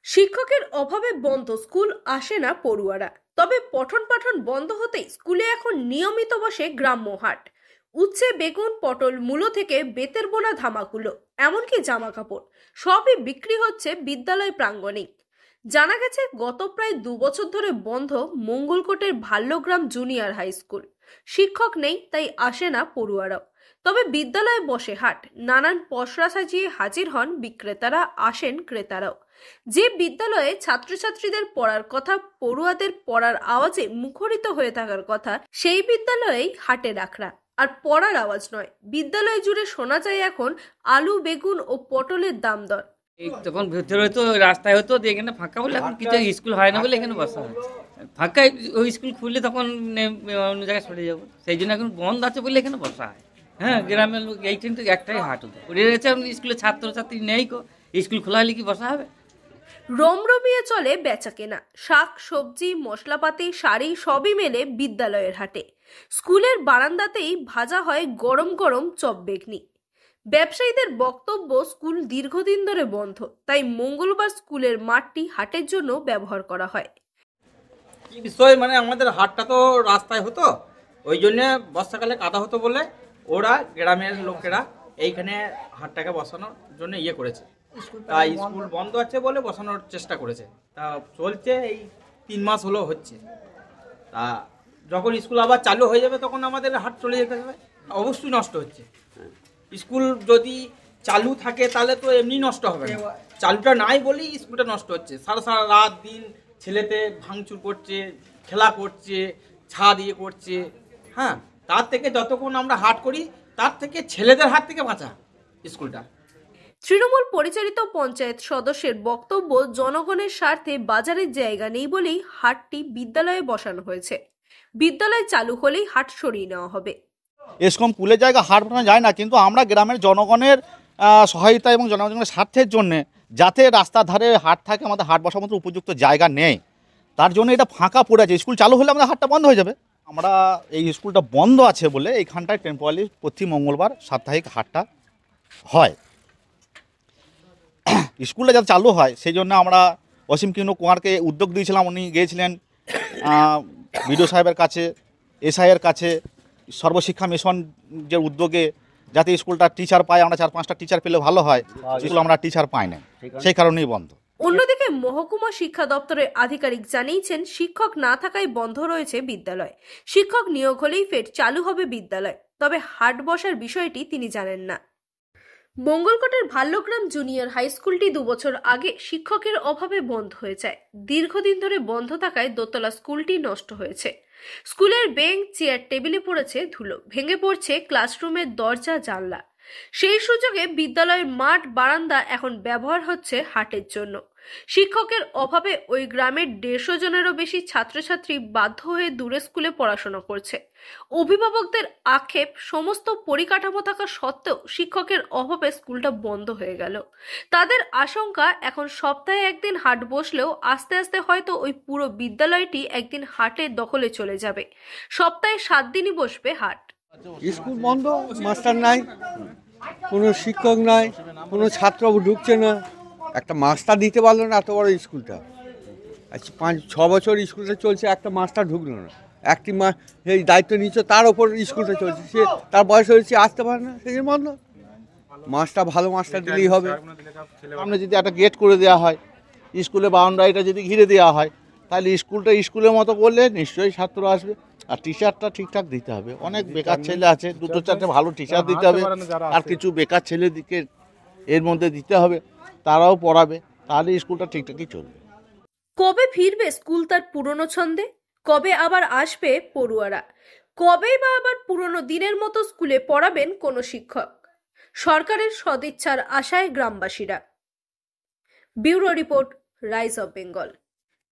শিক্ষকের অভাবে বন্ধ স্কুল, আসে না পড়ুয়ারা। তবে পঠন পাঠন বন্ধ হতেই স্কুলে এখন নিয়মিত বসে গ্রাম্য হাট। উচ্ছে, বেগুন, পটল, মূলো থেকে বেতের বোনা ধামাকুলো, এমনকি জামা কাপড় সবই বিক্রি হচ্ছে বিদ্যালয় প্রাঙ্গণেই। জানা গেছে গত প্রায় 2 বছর ধরে বন্ধ মঙ্গলকোটের ভাল্যগ্রাম জুনিয়র হাই স্কুল। শিক্ষক নেই, তাই আসে না পড়ুয়ারাও। তবে বিদ্যালয়ে বসে হাট, নানান পসরা সাজিয়ে হাজির হন বিক্রেতারা, আসেন ক্রেতারাও। যে বিদ্যালয়ে ছাত্রছাত্রীদের পড়ার কথা, পড়ুয়াদের পড়ার আওয়াজে মুখরিত হয়ে থাকার কথা, সেই বিদ্যালয়েই হাটের আখড়া। আর পড়ার আওয়াজ নয়, বিদ্যালয় জুড়ে শোনা যায় এখন আলু, বেগুন ও পটলের দাম দর। এই তখন ভেতরে হয়তো রাস্তায় হতো, এখানে ফাঁকা বলে এখন কিছু স্কুল হয় না বলে এখানে বসা হয়। ফাঁকা ওই স্কুল খুললে তখন অন্য জায়গায় সরে যাবো, সেই জন্য এখন বন্ধ আছে বলে এখানে বসা হয়। হ্যাঁ, গ্রামের লোক এই ট্রেন তো একটাই হাট হতো উড়ে গেছে, স্কুলে ছাত্রছাত্রী নেই, স্কুল খোলা হলে কি বসা হবে? রমরমিয়ে চলে বেচা কেনা, শাক সবজি মশলাপাতি শাড়ি সবই মেলে বিদ্যালয়ের হাটে। স্কুলের বারান্দাতেই ভাজা হয় গরম গরম চপ বেগনি। ব্যবসায়ীদের বক্তব্য, স্কুল দীর্ঘদিন ধরে বন্ধ, তাই মঙ্গলবার স্কুলের মাঠটি হাটের জন্য ব্যবহার করা হয়। কি বিষয় মানে আমাদের হাটটা তো রাস্তায় হতো, ওই জন্যে বর্ষাকালে কাদা হতো বলে ওরা গ্রামের লোকেরা এইখানে হাটটাকে বসানোর জন্য করেছে। তাই স্কুল বন্ধ আছে বলে বসানোর চেষ্টা করেছে। তা চলছে, এই 3 মাস হলো হচ্ছে। তা যখন স্কুল আবার চালু হয়ে যাবে তখন আমাদের হাট চলে যেতে হবে। অবশ্যই নষ্ট হচ্ছে। স্কুল যদি চালু থাকে তাহলে তো এমনি নষ্ট হবে না, চালুটা নাই বলেই স্কুলটা নষ্ট হচ্ছে। সারা সারা রাত দিন ছেলেতে ভাঙচুর করছে, খেলা করছে, ছাদ করছে। হ্যাঁ, তার থেকে যতক্ষণ আমরা হাট করি তার থেকে ছেলেদের হাত থেকে বাঁচা স্কুলটা। তৃণমূল পরিচালিত পঞ্চায়েত সদস্যের বক্তব্য, জনগণের স্বার্থে বাজারের জায়গা নেই বলেই হাটটি বিদ্যালয়ে বসানো হয়েছে। বিদ্যালয় চালু হলেই হাট সরিয়ে নেওয়া হবে। এরকম কুলের জায়গা হাট বানানো যায় না, কিন্তু আমরা গ্রামের জনগণের সহায়তা এবং জনগণের স্বার্থের জন্যে, যাতে রাস্তার ধারে হাট থাকে, আমাদের হাট বসার মতো উপযুক্ত জায়গা নেই, তার জন্য এটা ফাঁকা পড়ে আছে। স্কুল চালু হলে আমাদের হাটটা বন্ধ হয়ে যাবে। আমরা এই স্কুলটা বন্ধ আছে বলে এইখানটায় টেম্পোরারি প্রতি মঙ্গলবার সাপ্তাহিক হাটটা হয়। স্কুলটা যাতে চালু হয় সেই জন্য আমরা অসীম কিনু কুমারকে উদ্যোগ দিয়েছিলাম। উনি গিয়েছিলেন বিডিও সাহেবের কাছে, এসআইয়ের কাছে, সর্বশিক্ষা মিশন যে উদ্যোগে, যাতে স্কুলটা টিচার পায়। আমরা 4-5টা টিচার পেলে ভালো হয়, স্কুল আমরা টিচার পাই না, সেই কারণেই বন্ধ। অন্যদিকে মহকুমা শিক্ষা দপ্তরের আধিকারিক জানিয়েছেন, শিক্ষক না থাকায় বন্ধ রয়েছে বিদ্যালয়। শিক্ষক নিয়োগ হলেই ফের চালু হবে বিদ্যালয়, তবে হাট বসার বিষয়টি তিনি জানেন না। মঙ্গলকোটের ভাল্যগ্রাম জুনিয়র হাই স্কুলটি 2 বছর আগে শিক্ষকের অভাবে বন্ধ হয়ে যায়। দীর্ঘদিন ধরে বন্ধ থাকায় দোতলা স্কুলটি নষ্ট হয়েছে। স্কুলের বেঞ্চ, চেয়ার, টেবিলে পড়েছে ধুলো, ভেঙে পড়ছে ক্লাসরুমের দরজা জানলা। সেই সুযোগে বিদ্যালয়ের মাঠ বারান্দা এখন ব্যবহার হচ্ছে হাটের জন্য। শিক্ষকের অভাবে ওই গ্রামের 150 জনেরও বেশি ছাত্রছাত্রী বাধ্য হয়ে দূরে স্কুলে পড়াশোনা করছে। অভিভাবকদের আক্ষেপ, সমস্ত পরিকাঠামো থাকা সত্ত্বেও শিক্ষকের অভাবে স্কুলটা বন্ধ হয়ে গেল। তাদের আশঙ্কা, এখন সপ্তাহে একদিন হাট বসলেও আস্তে আস্তে হয়তো ওই পুরো বিদ্যালয়টি একদিন হাটের দখলে চলে যাবে। সপ্তাহে 7 দিনই বসবে হাট। স্কুল বন্ধ, মাস্টার নাই, কোনো শিক্ষক নাই, কোনো ছাত্র ঢুকছে না। একটা মাস্টার দিতে পারলো না এত বড় স্কুলটা। আচ্ছা, 5-6 বছর স্কুলটা চলছে, একটা মাস্টার ঢুকলো না। একটি এই দায়িত্ব নিচ্ছে, তার ওপর স্কুলটা চলছে, সে তার বয়স হয়েছে, আসতে পারে না, সেই বন্ধ। মাস্টার ভালো মাস্টার দিলেই হবে। সামনে যদি একটা গেট করে দেওয়া হয়, স্কুলে বাউন্ডারিটা যদি ঘিরে দেওয়া হয়, তাহলে স্কুলটা স্কুলের মতো করলে নিশ্চয়ই ছাত্র আসবে। আর টিচারটা ঠিকঠাক দিতে হবে। অনেক বেকার ছেলে আছে, 2-4টে ভালো টিচার দিতে হবে, আর কিছু বেকার ছেলেদিকে এর মধ্যে দিতে হবে, তারাও পড়াবে, তাহলে স্কুলটা ঠিকঠাকই চলবে। কবে ফিরবে স্কুল তার পুরনো ছন্দে? কবে আবার আসবে পড়ুয়ারা? কবেই বা আবার পুরনো দিনের মতো স্কুলে পড়াবেন কোনো শিক্ষক? সরকারের সদিচ্ছার আশায় গ্রামবাসীরা। Bureau report, rise of Bengal.